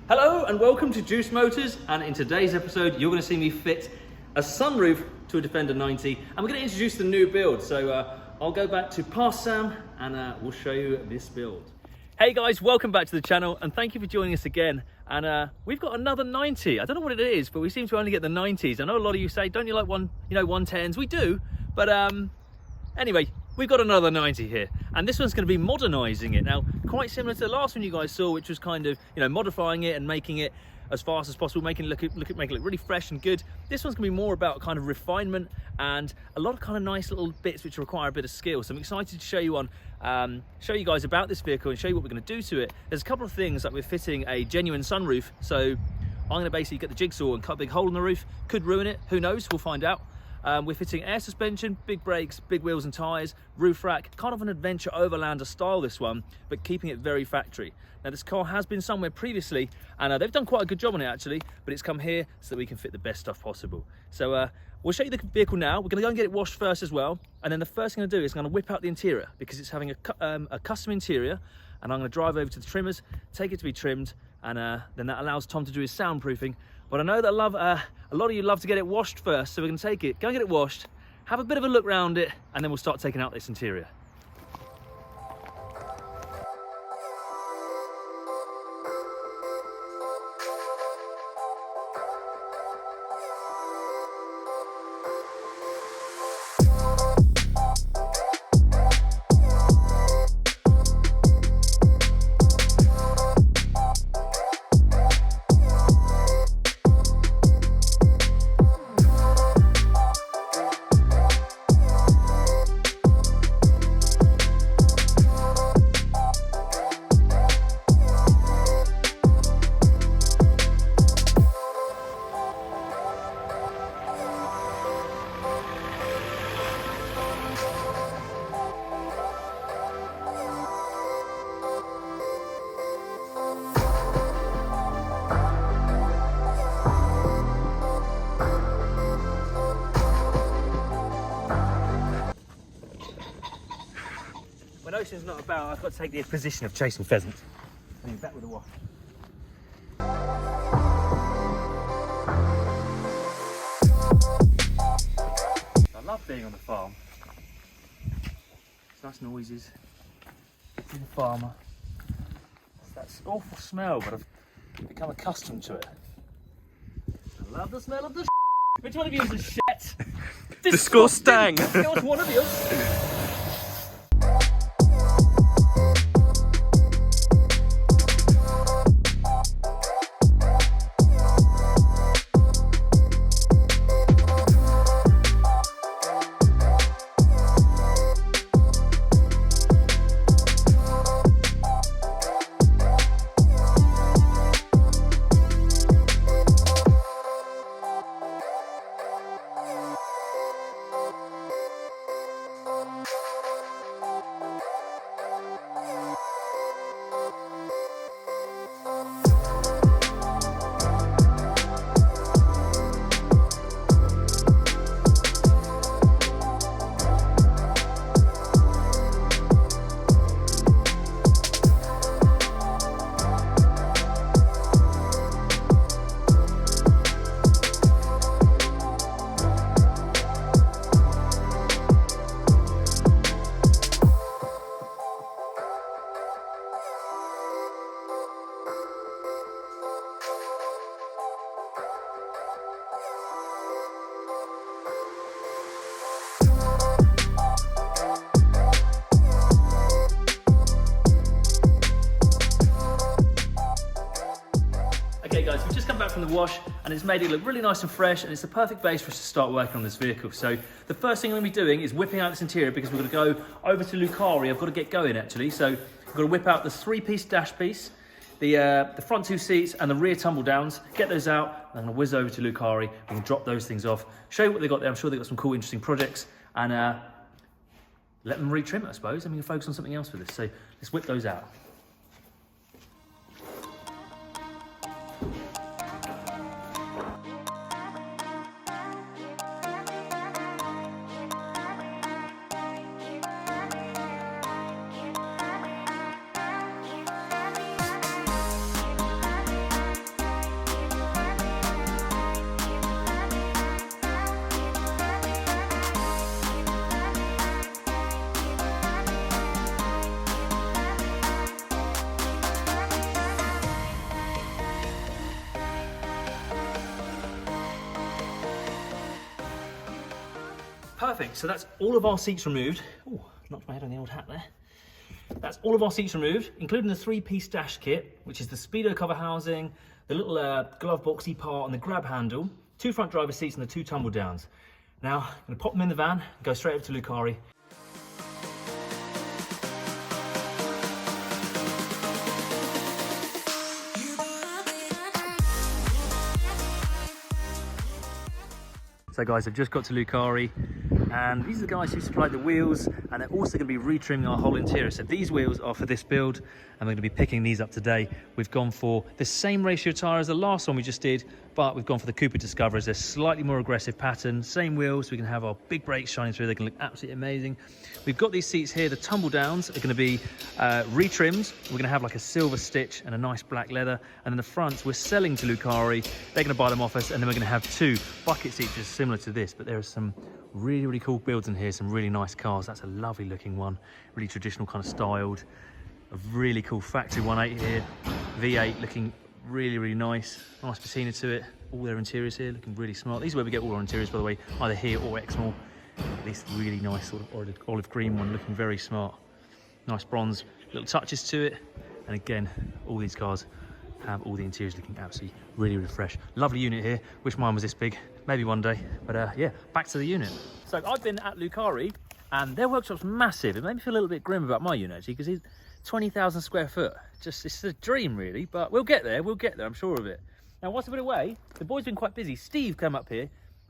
Hello and welcome to Juice Motors, and in today's episode you're going to see me fit a sunroof to a Defender 90, and we're going to introduce the new build. So I'll go back to past Sam and we'll show you this build. Hey guys, welcome back to the channel and thank you for joining us again. And we've got another 90. I don't know what it is, but we seem to only get the 90s. I know a lot of you say, don't you like 110s? We do, but anyway, we've got another 90 here, and this one's going to be modernising it. Now, quite similar to the last one you guys saw, which was kind of, modifying it and making it as fast as possible, making it look really fresh and good. This one's going to be more about kind of refinement and a lot of kind of nice little bits which require a bit of skill. So I'm excited to show you guys about this vehicle and show you what we're going to do to it. There's a couple of things, like we're fitting a genuine sunroof. So I'm going to basically get the jigsaw and cut a big hole in the roof. Could ruin it, who knows, we'll find out. We're fitting air suspension, big brakes, big wheels and tyres, roof rack, kind of an adventure overlander style this one, but keeping it very factory. Now this car has been somewhere previously, and they've done quite a good job on it actually, but it's come here so that we can fit the best stuff possible. So we'll show you the vehicle now. We're going to go and get it washed first as well, and then the first thing I'm going to do is I'm going to whip out the interior, because it's having a custom interior, and I'm going to drive over to the trimmers, take it to be trimmed, and then that allows Tom to do his soundproofing. But I know that a lot of you love to get it washed first, so we're going to take it, go and get it washed, have a bit of a look around it, and then we'll start taking out this interior. When ocean's not about, I've got to take the position of chasing pheasants. I mean, back with the wash. I love being on the farm. It's nice noises. Being a farmer. It's that awful smell, but I've become accustomed to it. I love the smell of the Which one of you is a shit? Disgusting! Disgusting! One of you. Okay guys, we've just come back from the wash and it's made it look really nice and fresh, and it's the perfect base for us to start working on this vehicle. So the first thing I'm going to be doing is whipping out this interior, because we're going to go over to Lucari. I've got to get going actually. So I've got to whip out the 3-piece dash piece, the front 2 seats and the rear tumble downs, get those out, and I'm going to whiz over to Lucari. We can drop those things off, show you what they got there. I'm sure they've got some cool, interesting projects, and let them retrim it, I suppose, and we can focus on something else with this. So let's whip those out. Perfect, so that's all of our seats removed. Oh, knocked my head on the old hat there. That's all of our seats removed, including the 3-piece dash kit, which is the speedo cover housing, the little glove boxy part and the grab handle, 2 front driver seats and the 2 tumble downs. Now, I'm gonna pop them in the van, and go straight over to Lucari. So guys, I've just got to Lucari, and these are the guys who supplied the wheels, and they're also going to be retrimming our whole interior. So these wheels are for this build, and we're going to be picking these up today. We've gone for the same ratio tyre as the last one we just did, but we've gone for the Cooper Discoverers. They're slightly more aggressive pattern, same wheels, so we can have our big brakes shining through. They can look absolutely amazing. We've got these seats here. The tumble downs are going to be retrimmed. We're going to have like a silver stitch and a nice black leather, and then the fronts we're selling to Lucari. They're going to buy them off us, and then we're going to have 2 bucket seats just similar to this, but there are some really cool builds in here, some really nice cars. That's a lovely looking one, really traditional kind of styled. A really cool factory 1.8 here, V8 looking really nice patina to it. All their interiors here looking really smart. These are where we get all our interiors, by the way, either here or Exmoor. This really nice sort of olive green one looking very smart. Nice bronze little touches to it, and again all these cars have all the interiors looking absolutely really fresh. Lovely unit here. Wish mine was this big, maybe one day, but yeah, back to the unit. So I've been at Lucari, and their workshop's massive. It made me feel a little bit grim about my unit actually, because it's 20,000 square foot. Just, it's a dream really, but we'll get there, I'm sure of it. Now whilst I've been away, the boy's been quite busy. Steve came up here.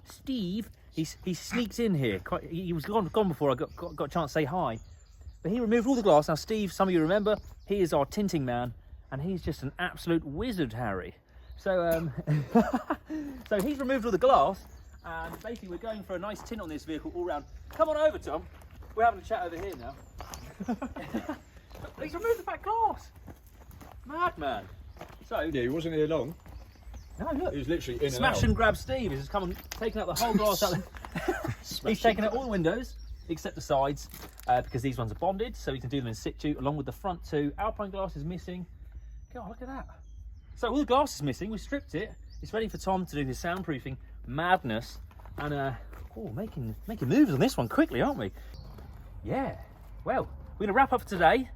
Steve, he sneaked in here. He was gone before I got a chance to say hi. But he removed all the glass. Now Steve, some of you remember, he is our tinting man, and he's just an absolute wizard, Harry. So, so he's removed all the glass, and basically we're going for a nice tint on this vehicle all round. Come on over, Tom. We're having a chat over here now. He's removed the back glass. Madman. So Yeah, he wasn't here long. no, look. He was literally in Smash and and out. grab Steve. He's just come and taken out the whole glass out. He's taken out all the windows except the sides, because these ones are bonded, so we can do them in situ along with the front 2. Alpine glass is missing. God, look at that. So all the glass is missing. We stripped it. It's ready for Tom to do his soundproofing madness, and oh, making moves on this one quickly, aren't we? Yeah. Well, we're gonna wrap up for today,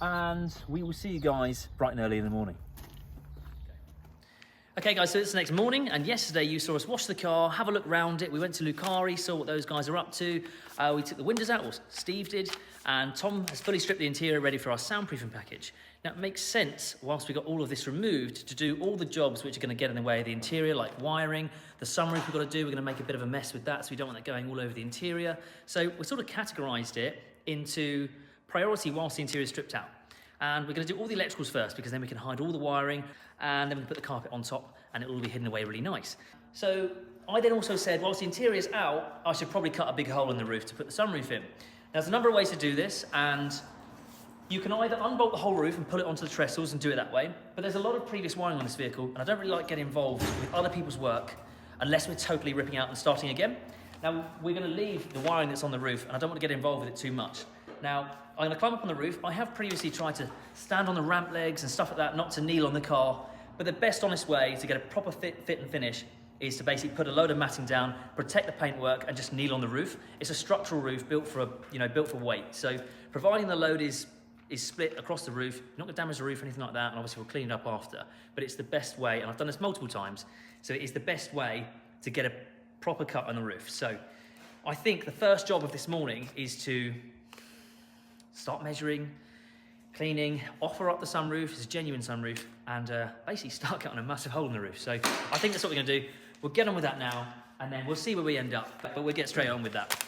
and we will see you guys bright and early in the morning. Okay guys, so it's the next morning, and yesterday you saw us wash the car, have a look around it. We went to Lucari, saw what those guys are up to. We took the windows out, or Steve did, and Tom has fully stripped the interior ready for our soundproofing package. Now it makes sense, whilst we got all of this removed, to do all the jobs which are going to get in the way of the interior, like wiring, the sunroof we've got to do. We're going to make a bit of a mess with that, so we don't want that going all over the interior. So we sort of categorised it into priority whilst the interior is stripped out. And we're going to do all the electricals first, because then we can hide all the wiring, and then we can put the carpet on top, and it will all be hidden away really nice. So I then also said, whilst the interior is out, I should probably cut a big hole in the roof to put the sunroof in. Now there's a number of ways to do this, and you can either unbolt the whole roof and pull it onto the trestles and do it that way, but there's a lot of previous wiring on this vehicle, and I don't really like getting involved with other people's work unless we're totally ripping out and starting again. Now we're going to leave the wiring that's on the roof, and I don't want to get involved with it too much. Now, I'm going to climb up on the roof. I have previously tried to stand on the ramp legs and stuff like that, not to kneel on the car, but the best honest way to get a proper fit and finish is to basically put a load of matting down, protect the paintwork, and just kneel on the roof. It's a structural roof built for built for weight. So providing the load is split across the roof, you're not going to damage the roof or anything like that, and obviously we'll clean it up after. But it's the best way, and I've done this multiple times, so it is the best way to get a proper cut on the roof. So I think the first job of this morning is to start measuring, cleaning, offer up the sunroof, it's a genuine sunroof, and basically start cutting a massive hole in the roof. So I think that's what we're going to do. We'll get on with that now, and then we'll see where we end up, but we'll get straight on with that.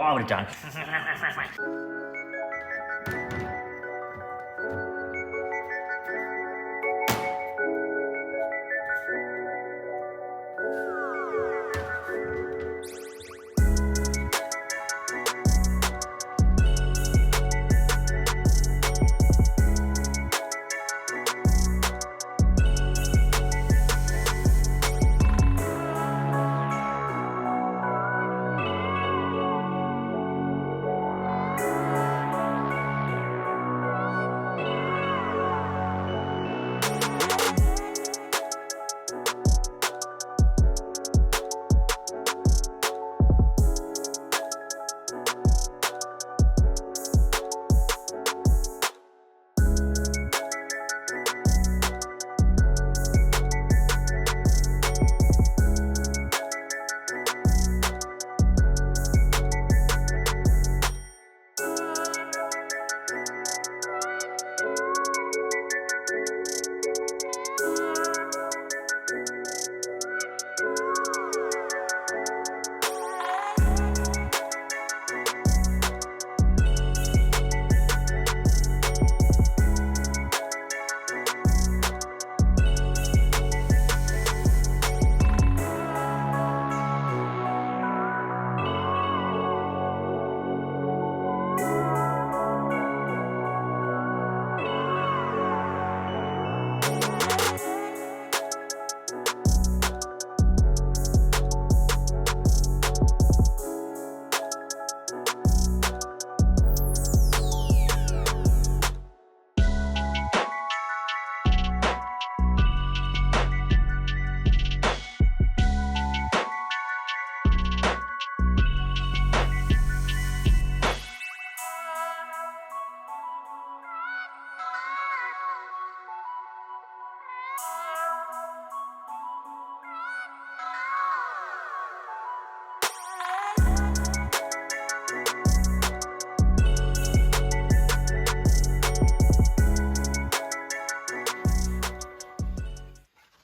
I would have done.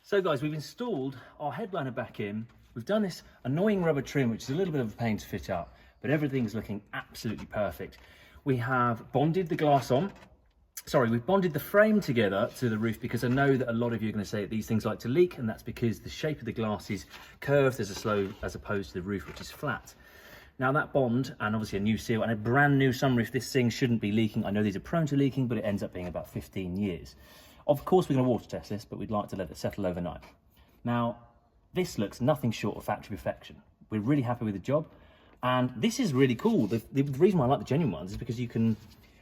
So guys, we've installed our headliner back in. We've done this annoying rubber trim, which is a little bit of a pain to fit up, but everything's looking absolutely perfect. We have bonded the glass on. Sorry, we've bonded the frame together to the roof because I know that a lot of you are going to say that these things like to leak, and that's because the shape of the glass is curved as opposed to the roof, which is flat. Now that bond, and obviously a new seal and a brand new sunroof, this thing shouldn't be leaking. I know these are prone to leaking, but it ends up being about 15 years. Of course, we're going to water test this, but we'd like to let it settle overnight. Now, this looks nothing short of factory perfection. We're really happy with the job, and this is really cool. The reason why I like the genuine ones is because you can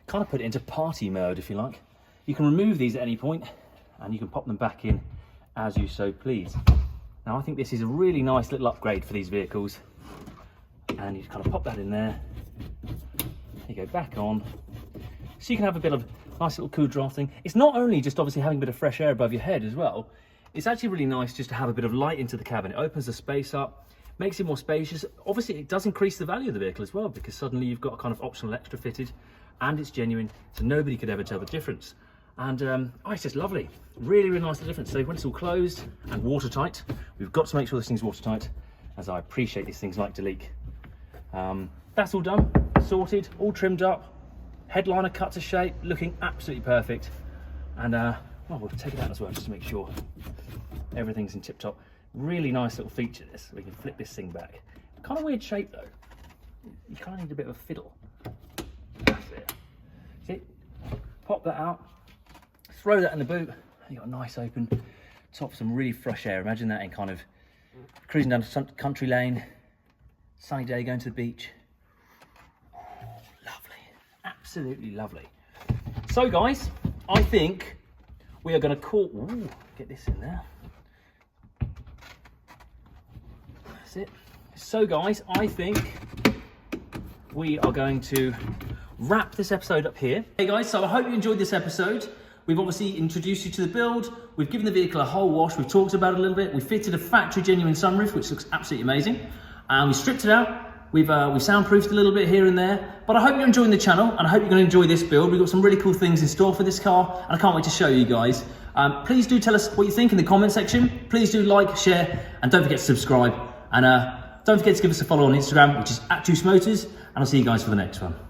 kind of put it into party mode, if you like. You can remove these at any point, and you can pop them back in as you so please. Now, I think this is a really nice little upgrade for these vehicles, and you just kind of pop that in there. You go back on, so you can have a bit of nice little cool drafting. It's not only just obviously having a bit of fresh air above your head as well, it's actually really nice just to have a bit of light into the cabin. It opens the space up, makes it more spacious. Obviously it does increase the value of the vehicle as well, because suddenly you've got a kind of optional extra fitted, and it's genuine, so nobody could ever tell the difference. And oh, it's just lovely. Really, really nice the difference. So when it's all closed and watertight, we've got to make sure this thing's watertight, as I appreciate these things like to leak. That's all done, sorted, all trimmed up. Headliner cut to shape, looking absolutely perfect. And well, we'll take it out as well just to make sure everything's in tip top. Really nice little feature this. We can flip this thing back. Kind of weird shape though. You kind of need a bit of a fiddle. That's it. See, pop that out, throw that in the boot. You've got a nice open top, some really fresh air. Imagine that in kind of cruising down some country lane, sunny day, going to the beach. Absolutely lovely. So guys, I think we are going to call, ooh, get this in there. That's it. So guys, I think we are going to wrap this episode up here. Hey guys, so I hope you enjoyed this episode. We've obviously introduced you to the build. We've given the vehicle a whole wash. We've talked about it a little bit. We fitted a factory genuine sunroof, which looks absolutely amazing. And we stripped it out. We've soundproofed a little bit here and there, but I hope you're enjoying the channel, and I hope you're going to enjoy this build. We've got some really cool things in store for this car, and I can't wait to show you guys. Please do tell us what you think in the comment section. Please do like, share, and don't forget to subscribe. And don't forget to give us a follow on Instagram, which is @JuiceMotors. I'll see you guys for the next one.